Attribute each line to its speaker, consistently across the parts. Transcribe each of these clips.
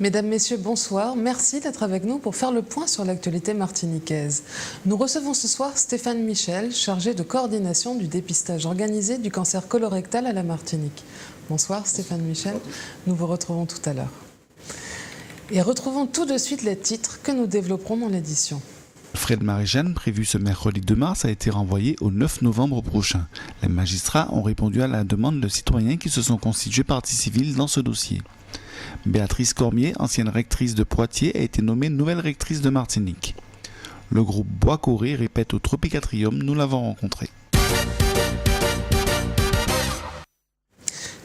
Speaker 1: Mesdames, Messieurs, bonsoir. Merci d'être avec nous pour faire le point sur l'actualité martiniquaise. Nous recevons ce soir Stéphane Michel, chargé de coordination du dépistage organisé du cancer colorectal à la Martinique. Bonsoir Stéphane Michel, nous vous retrouvons tout à l'heure. Et retrouvons tout de suite les titres que nous développerons dans l'édition.
Speaker 2: Alfred Marie-Jeanne, prévu ce mercredi 2 mars, a été renvoyé au 9 novembre prochain. Les magistrats ont répondu à la demande de citoyens qui se sont constitués partie civile dans ce dossier. Béatrice Cormier, ancienne rectrice de Poitiers, a été nommée nouvelle rectrice de Martinique. Le groupe Bois Corée répète au Tropicatrium, nous l'avons rencontré.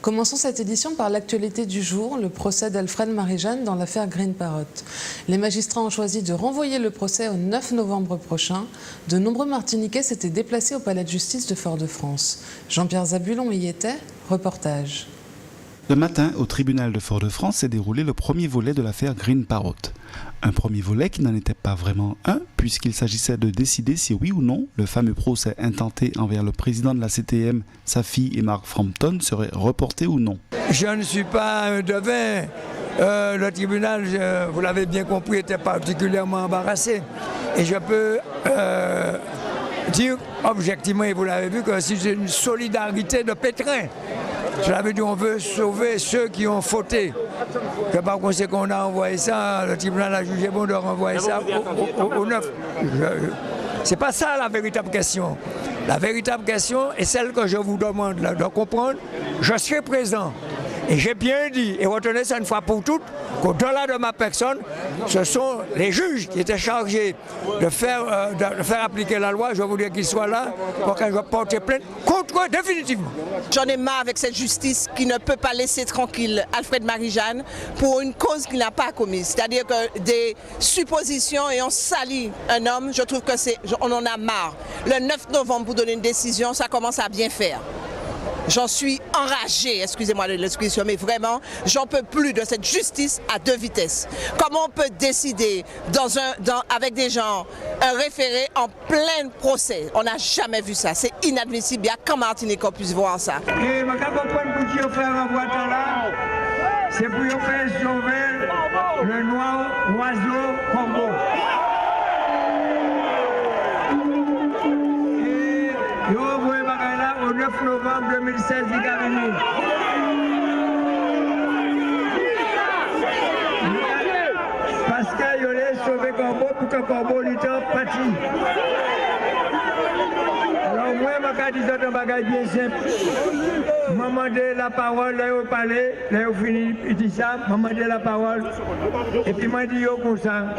Speaker 1: Commençons cette édition par l'actualité du jour, le procès d'Alfred Marie-Jeanne dans l'affaire Green Parrot. Les magistrats ont choisi de renvoyer le procès au 9 novembre prochain. De nombreux Martiniquais s'étaient déplacés au palais de justice de Fort-de-France. Jean-Pierre Zabulon y était, reportage.
Speaker 2: Ce matin, au tribunal de Fort-de-France s'est déroulé le premier volet de l'affaire Green Parrot. Un premier volet qui n'en était pas vraiment un, puisqu'il s'agissait de décider si oui ou non le fameux procès intenté envers le président de la CTM, sa fille et Mark Frampton serait reporté ou non.
Speaker 3: Je ne suis pas un devin. Le tribunal, vous l'avez bien compris, était particulièrement embarrassé. Et je peux dire objectivement, et vous l'avez vu, que c'est une solidarité de pétrin. Cela veut dire qu'on veut sauver ceux qui ont fauté. Que par conséquent, on a envoyé ça, le tribunal a jugé bon de renvoyer ça au 9. C'est pas ça la véritable question. La véritable question est celle que je vous demande de comprendre. Je serai présent. Et j'ai bien dit, et retenez ça une fois pour toutes, qu'au-delà de ma personne, ce sont les juges qui étaient chargés de faire appliquer la loi. Je voulais qu'ils soient là pour que je porte plainte contre eux définitivement.
Speaker 4: J'en ai marre avec cette justice qui ne peut pas laisser tranquille Alfred Marie-Jeanne pour une cause qu'il n'a pas commise. C'est-à-dire que des suppositions et on salit un homme, je trouve qu'on en a marre. Le 9 novembre pour donner une décision, ça commence à bien faire. J'en suis enragée, excusez-moi de l'expression, mais vraiment, j'en peux plus de cette justice à deux vitesses. Comment on peut décider avec des gens un référé en plein procès? On n'a jamais vu ça, c'est inadmissible. Il y a qu'en Martinique qu'on puisse voir ça.
Speaker 3: Et je comprends pour faire un boîte là, c'est pour faire sauver le noir oiseau Congo. Au 9 novembre 2016, il a venu. Parce qu'il a sauvé Corbeau pour que Corbeau l'était parti. Alors moi, je dis un bagage bien simple. Je demande la parole, là au palais, là où fini, il dit ça, je demande la parole. Et puis je dis comme ça.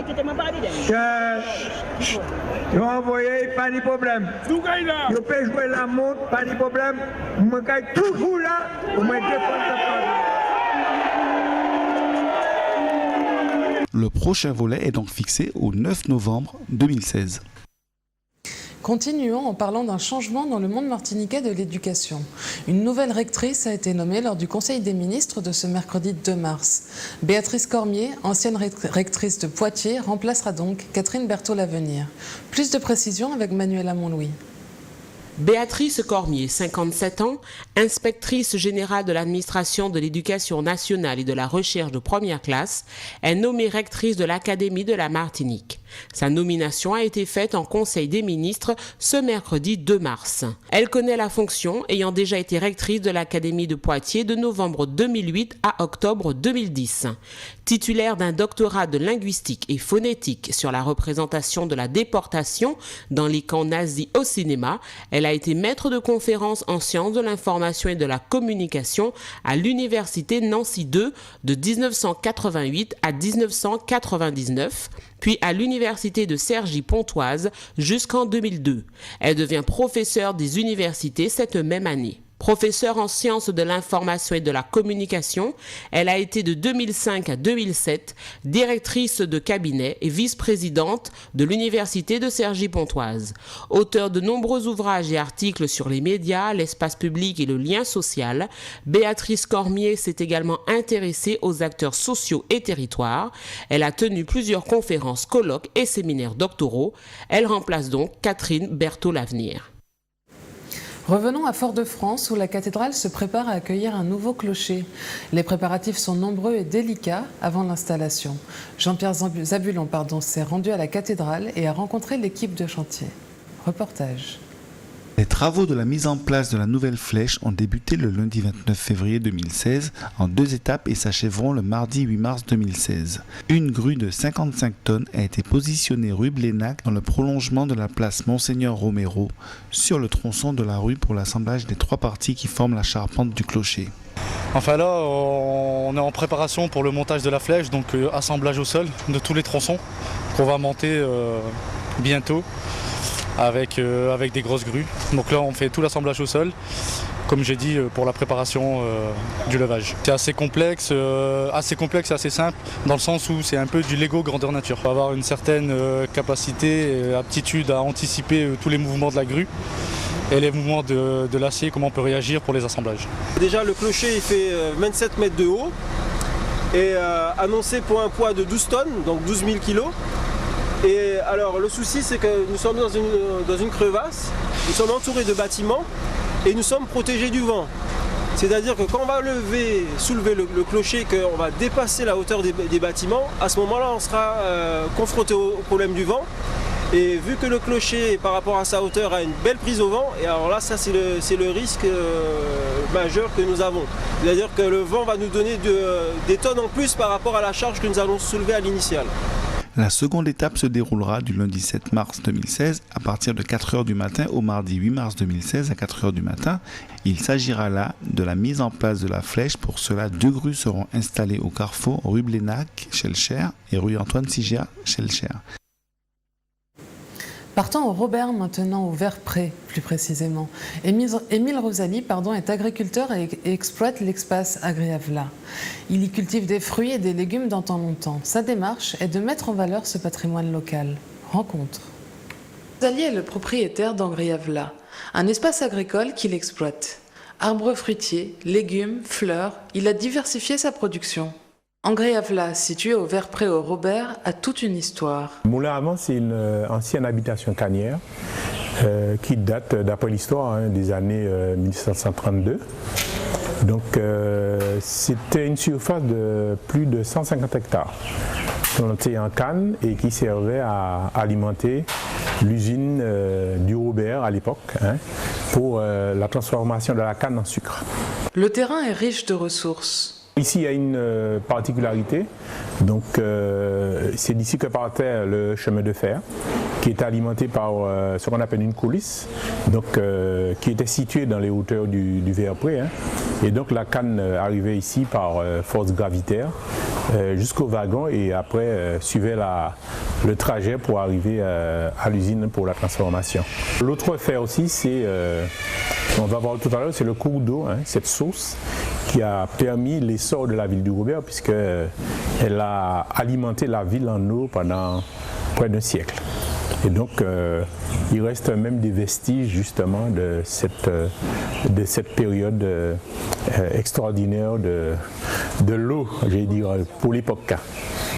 Speaker 3: Ils ont envoyé, pas de problème. Ils peuvent jouer la montre, pas de problème. Je suis toujours là pour me défendre.
Speaker 2: Le prochain volet est donc fixé au 9 novembre 2016.
Speaker 1: Continuons en parlant d'un changement dans le monde martiniquais de l'éducation. Une nouvelle rectrice a été nommée lors du Conseil des ministres de ce mercredi 2 mars. Béatrice Cormier, ancienne rectrice de Poitiers, remplacera donc Catherine Berthaud-Lavenir. Plus de précisions avec Manuela Montlouis.
Speaker 5: Béatrice Cormier, 57 ans, inspectrice générale de l'administration de l'éducation nationale et de la recherche de première classe, est nommée rectrice de l'Académie de la Martinique. Sa nomination a été faite en Conseil des ministres ce mercredi 2 mars. Elle connaît la fonction, ayant déjà été rectrice de l'Académie de Poitiers de novembre 2008 à octobre 2010. Titulaire d'un doctorat de linguistique et phonétique sur la représentation de la déportation dans les camps nazis au cinéma, elle a été maître de conférences en sciences de l'information et de la communication à l'Université Nancy II de 1988 à 1999, puis à l'Université de Cergy-Pontoise jusqu'en 2002. Elle devient professeure des universités cette même année. Professeure en sciences de l'information et de la communication, elle a été de 2005 à 2007 directrice de cabinet et vice-présidente de l'Université de Cergy-Pontoise. Auteure de nombreux ouvrages et articles sur les médias, l'espace public et le lien social, Béatrice Cormier s'est également intéressée aux acteurs sociaux et territoires. Elle a tenu plusieurs conférences, colloques et séminaires doctoraux. Elle remplace donc Catherine Berthaud-Lavenir.
Speaker 1: Revenons à Fort-de-France où la cathédrale se prépare à accueillir un nouveau clocher. Les préparatifs sont nombreux et délicats avant l'installation. Jean-Pierre Zabulon s'est rendu à la cathédrale et a rencontré l'équipe de chantier. Reportage.
Speaker 2: Les travaux de la mise en place de la nouvelle flèche ont débuté le lundi 29 février 2016 en 2 étapes et s'achèveront le mardi 8 mars 2016. Une grue de 55 tonnes a été positionnée rue Blénac dans le prolongement de la place Monseigneur Romero sur le tronçon de la rue pour l'assemblage des 3 parties qui forment la charpente du clocher.
Speaker 6: Enfin là, on est en préparation pour le montage de la flèche, donc assemblage au sol de tous les tronçons qu'on va monter bientôt. Avec des grosses grues. Donc là on fait tout l'assemblage au sol, comme j'ai dit, pour la préparation du levage. C'est assez complexe et assez simple, dans le sens où c'est un peu du Lego grandeur nature. On va avoir une certaine capacité et aptitude à anticiper tous les mouvements de la grue et les mouvements de l'acier, comment on peut réagir pour les assemblages.
Speaker 7: Déjà le clocher il fait 27 mètres de haut et annoncé pour un poids de 12 tonnes, donc 12 000 kilos. Et alors le souci c'est que nous sommes dans une crevasse, nous sommes entourés de bâtiments et nous sommes protégés du vent. C'est-à-dire que quand on va soulever le clocher, qu'on va dépasser la hauteur des bâtiments, à ce moment-là on sera confronté au problème du vent. Et vu que le clocher par rapport à sa hauteur a une belle prise au vent, et alors là ça c'est le risque majeur que nous avons. C'est-à-dire que le vent va nous donner des tonnes en plus par rapport à la charge que nous allons soulever à l'initiale.
Speaker 2: La seconde étape se déroulera du lundi 7 mars 2016 à partir de 4h du matin au mardi 8 mars 2016 à 4h du matin. Il s'agira là de la mise en place de la flèche. Pour cela, 2 grues seront installées au carrefour rue Blénac, Schellcher et rue Antoine Sigia, Schellcher.
Speaker 1: Partons au Robert maintenant, au Vert-Pré plus précisément. Émile Rosalie est agriculteur et exploite l'espace Agriavla. Il y cultive des fruits et des légumes dans temps longtemps. Sa démarche est de mettre en valeur ce patrimoine local. Rencontre. Rosalie est le propriétaire d'Agriavla, un espace agricole qu'il exploite. Arbres fruitiers, légumes, fleurs, il a diversifié sa production. Agriavla, situé au Vert-Pré au Robert, a toute une histoire.
Speaker 8: Moulin à Vent, c'est une ancienne habitation cannière qui date, d'après l'histoire, des années 1732. Donc c'était une surface de plus de 150 hectares plantée en canne et qui servait à alimenter l'usine du Robert à l'époque pour la transformation de la canne en sucre.
Speaker 1: Le terrain est riche de ressources.
Speaker 8: Ici, il y a une particularité, donc c'est d'ici que partait le chemin de fer, qui est alimenté par ce qu'on appelle une coulisse, donc, qui était située dans les hauteurs du Vert-Pré, et donc la canne arrivait ici par force gravitaire jusqu'au wagon et après suivait le trajet pour arriver à l'usine pour la transformation. L'autre fait aussi, c'est, on va voir tout à l'heure, c'est le cours d'eau, cette source qui a permis l'essor de la ville du Robert puisqu'elle a alimenté la ville en eau pendant près d'un siècle. Et donc il reste même des vestiges justement de cette période extraordinaire de l'eau, j'allais dire, pour l'époque.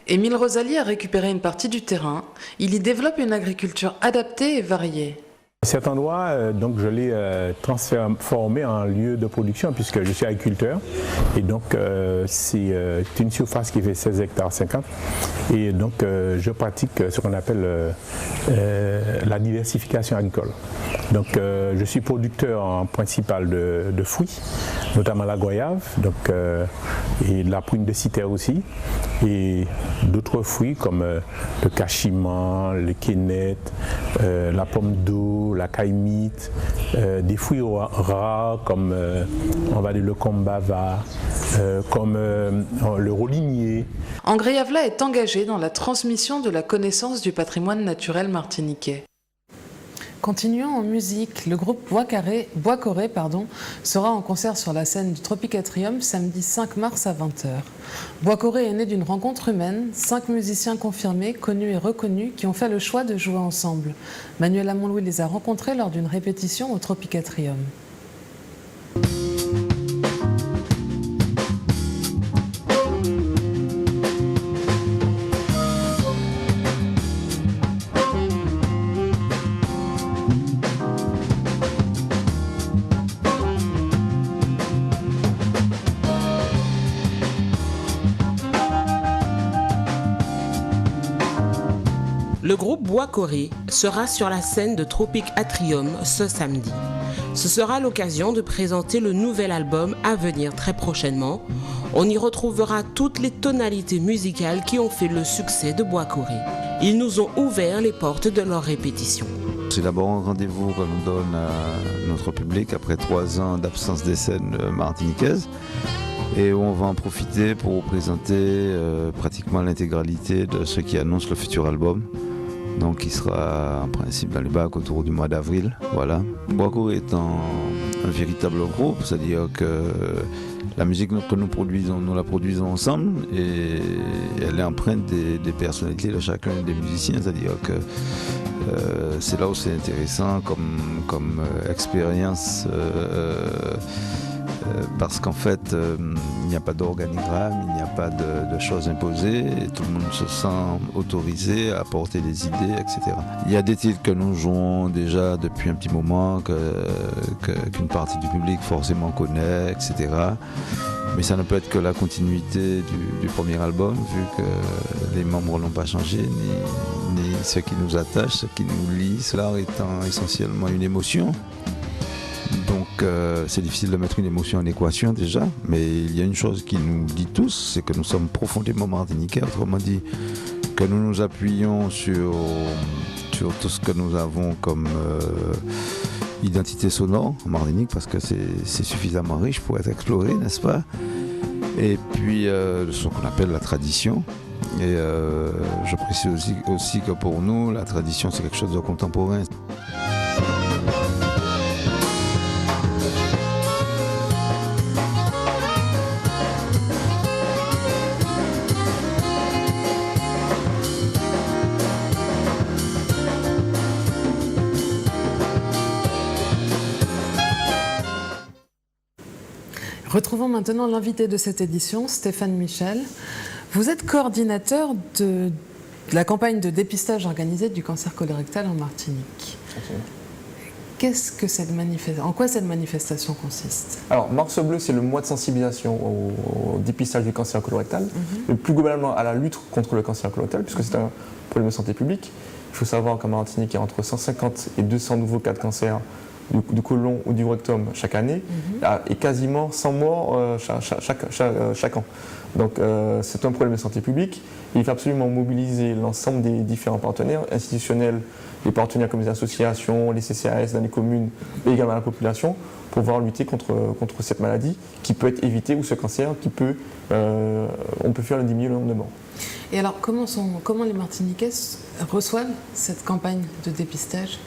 Speaker 1: Émile Rosalie a récupéré une partie du terrain. Il y développe une agriculture adaptée et variée.
Speaker 8: Cet endroit, donc je l'ai transformé en lieu de production puisque je suis agriculteur et donc c'est une surface qui fait 16 hectares 50 et donc je pratique ce qu'on appelle la diversification agricole. Donc je suis producteur en principal de fruits, notamment la goyave donc, et la prune de citer aussi et d'autres fruits comme le cachiman, le quénette, la pomme d'eau, la caïmite, des fruits rares comme on va dire le combava, comme le rolinier.
Speaker 1: Agriavla est engagé dans la transmission de la connaissance du patrimoine naturel martiniquais. Continuons en musique. Le groupe Bois Coré sera en concert sur la scène du Tropicatrium samedi 5 mars à 20h. Bois Coré est né d'une rencontre humaine, 5 musiciens confirmés, connus et reconnus qui ont fait le choix de jouer ensemble. Manuel Amon-Louis les a rencontrés lors d'une répétition au Tropicatrium.
Speaker 5: Le groupe Bois Corée sera sur la scène de Tropic Atrium ce samedi. Ce sera l'occasion de présenter le nouvel album à venir très prochainement. On y retrouvera toutes les tonalités musicales qui ont fait le succès de Bois Corée. Ils nous ont ouvert les portes de leur répétition.
Speaker 9: C'est d'abord un rendez-vous que l'on donne à notre public après 3 ans d'absence des scènes martiniquaises. Et on va en profiter pour vous présenter pratiquement l'intégralité de ce qui annonce le futur album. Donc il sera en principe dans les bacs autour du mois d'avril. Voilà. Bois Corée est un véritable groupe, c'est-à-dire que la musique que nous la produisons ensemble et elle est empreinte des personnalités de chacun des musiciens, c'est-à-dire que c'est là où c'est intéressant comme expérience. Parce qu'en fait, il n'y a pas d'organigramme, il n'y a pas de choses imposées, et tout le monde se sent autorisé à apporter des idées, etc. Il y a des titres que nous jouons déjà depuis un petit moment, qu'une partie du public forcément connaît, etc. Mais ça ne peut être que la continuité du premier album, vu que les membres n'ont pas changé, ni ce qui nous attache, ce qui nous lie, cela étant essentiellement une émotion. Donc c'est difficile de mettre une émotion en équation déjà, mais il y a une chose qui nous dit tous, c'est que nous sommes profondément martiniquais, autrement dit que nous nous appuyons sur tout ce que nous avons comme identité sonore en Martinique, parce que c'est suffisamment riche pour être exploré, n'est-ce pas? Et puis ce qu'on appelle la tradition. Et je précise aussi que pour nous, la tradition c'est quelque chose de contemporain.
Speaker 1: Retrouvons maintenant l'invité de cette édition, Stéphane Michel. Vous êtes coordinateur de la campagne de dépistage organisée du cancer colorectal en Martinique. En quoi cette manifestation consiste?
Speaker 10: Alors, Mars Bleu, c'est le mois de sensibilisation au dépistage du cancer colorectal, mais plus globalement à la lutte contre le cancer colorectal, puisque c'est un problème de santé publique. Il faut savoir qu'en Martinique, il y a entre 150 et 200 nouveaux cas de cancer du côlon ou du rectum chaque année, et quasiment 100 morts chaque an. Donc c'est un problème de santé publique. Il faut absolument mobiliser l'ensemble des différents partenaires institutionnels, les partenaires comme les associations, les CCAS dans les communes, et également la population, pour pouvoir lutter contre cette maladie qui peut être évitée, ou ce cancer qui peut, on peut faire diminuer le nombre de morts.
Speaker 1: Et alors comment les Martiniquais reçoivent cette campagne de dépistage?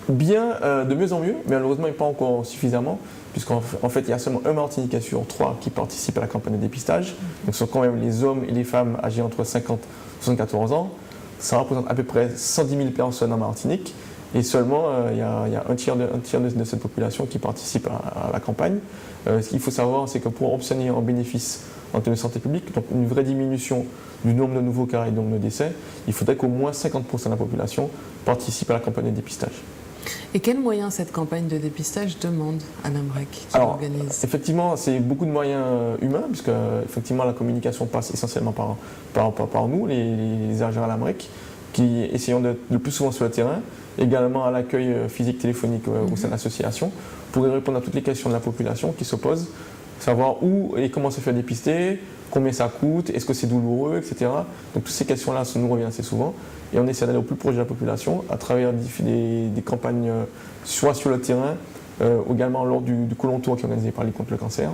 Speaker 10: Bien, de mieux en mieux, mais malheureusement pas encore suffisamment, puisqu'en fait il y a seulement un Martiniquais sur 3 qui participe à la campagne de dépistage. Donc ce sont quand même les hommes et les femmes âgés entre 50 et 74 ans. Ça représente à peu près 110 000 personnes en Martinique, et seulement il y a un tiers de cette population qui participe à la campagne. Ce qu'il faut savoir, c'est que pour obtenir un bénéfice en termes de santé publique, donc une vraie diminution du nombre de nouveaux cas et du nombre de décès, il faudrait qu'au moins 50% de la population participe à la campagne de dépistage.
Speaker 1: Et quels moyens cette campagne de dépistage demande à l'AMREC qui organise?
Speaker 10: Effectivement, c'est beaucoup de moyens humains, puisque effectivement, la communication passe essentiellement par nous, les agents à l'AMREC, qui essayons d'être le plus souvent sur le terrain, également à l'accueil physique téléphonique au sein de l'association, pour répondre à toutes les questions de la population qui se posent, savoir où et comment se faire dépister, combien ça coûte, est-ce que c'est douloureux, etc. Donc toutes ces questions-là nous reviennent assez souvent, et on essaie d'aller au plus proche de la population à travers des campagnes, soit sur le terrain, également lors du Colon Tour qui est organisé par Ligue contre le cancer,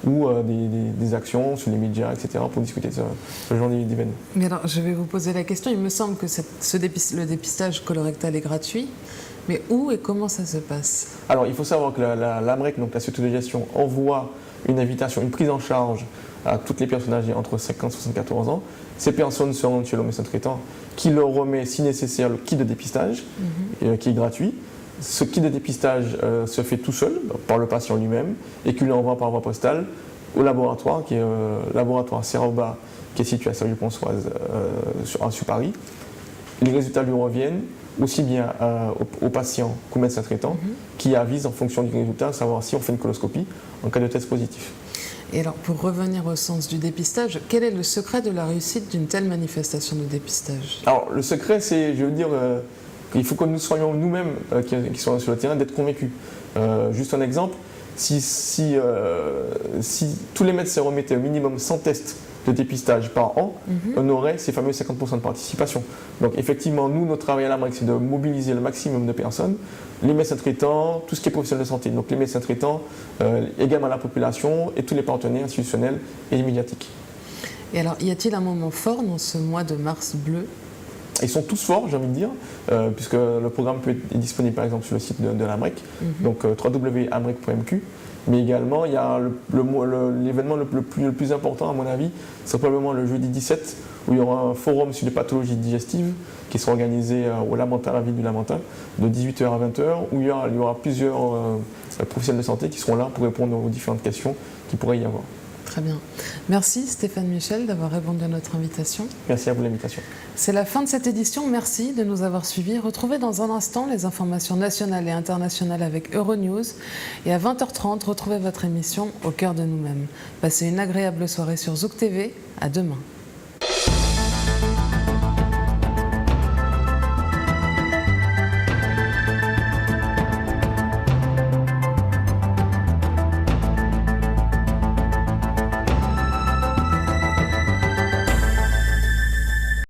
Speaker 10: ou des actions sur les médias, etc., pour discuter de ce genre d'événements.
Speaker 1: Mais alors, je vais vous poser la question. Il me semble que le dépistage colorectal est gratuit, mais où et comment ça se passe? Alors,
Speaker 10: il faut savoir que l'AMREC, donc la Société de gestion, envoie une invitation, une prise en charge à toutes les personnes âgées entre 50 et 74 ans. Ces personnes seront chez le médecin traitant qui leur remet, si nécessaire, le kit de dépistage, qui est gratuit. Ce kit de dépistage se fait tout seul, par le patient lui-même, et qui lui envoie par voie postale au laboratoire, qui est le laboratoire Serroba, qui est situé à Cergy-Pontoise, sur Paris. Les résultats lui reviennent aussi bien au patient qu'au médecin traitant, qui avise en fonction du résultat, savoir si on fait une coloscopie en cas de test positif.
Speaker 1: Et alors, pour revenir au sens du dépistage, quel est le secret de la réussite d'une telle manifestation de dépistage?
Speaker 10: Alors, le secret, c'est, je veux dire, qu'il faut que nous soyons nous-mêmes, qui sommes sur le terrain, d'être convaincus. Juste un exemple, si tous les médecins remettaient au minimum 100 tests de dépistage par an, on aurait ces fameux 50% de participation. Donc effectivement, nous, notre travail à l'AMREC, c'est de mobiliser le maximum de personnes, les médecins traitants, tout ce qui est professionnel de santé, donc les médecins traitants, également la population et tous les partenaires institutionnels et médiatiques. Et alors, y a-t-il un moment fort dans ce mois de mars bleu? Ils sont tous forts, j'ai envie de dire, puisque le programme est disponible par exemple sur le site de l'AMREC, donc www.amrec.mq. Mais également, il y a l'événement le plus important, à mon avis, c'est probablement le jeudi 17, où il y aura un forum sur les pathologies digestives qui sera organisé au Lamentin, à la ville du Lamentin, de 18h à 20h, où il y aura plusieurs professionnels de santé qui seront là pour répondre aux différentes questions qu'il pourrait y avoir. Très bien. Merci Stéphane Michel d'avoir répondu à notre invitation. Merci à vous de l'invitation. C'est la fin de cette édition. Merci de nous avoir suivis. Retrouvez dans un instant les informations nationales et internationales avec Euronews. Et à 20h30, retrouvez votre émission Au cœur de nous-mêmes. Passez une agréable soirée sur Zouk TV. À demain.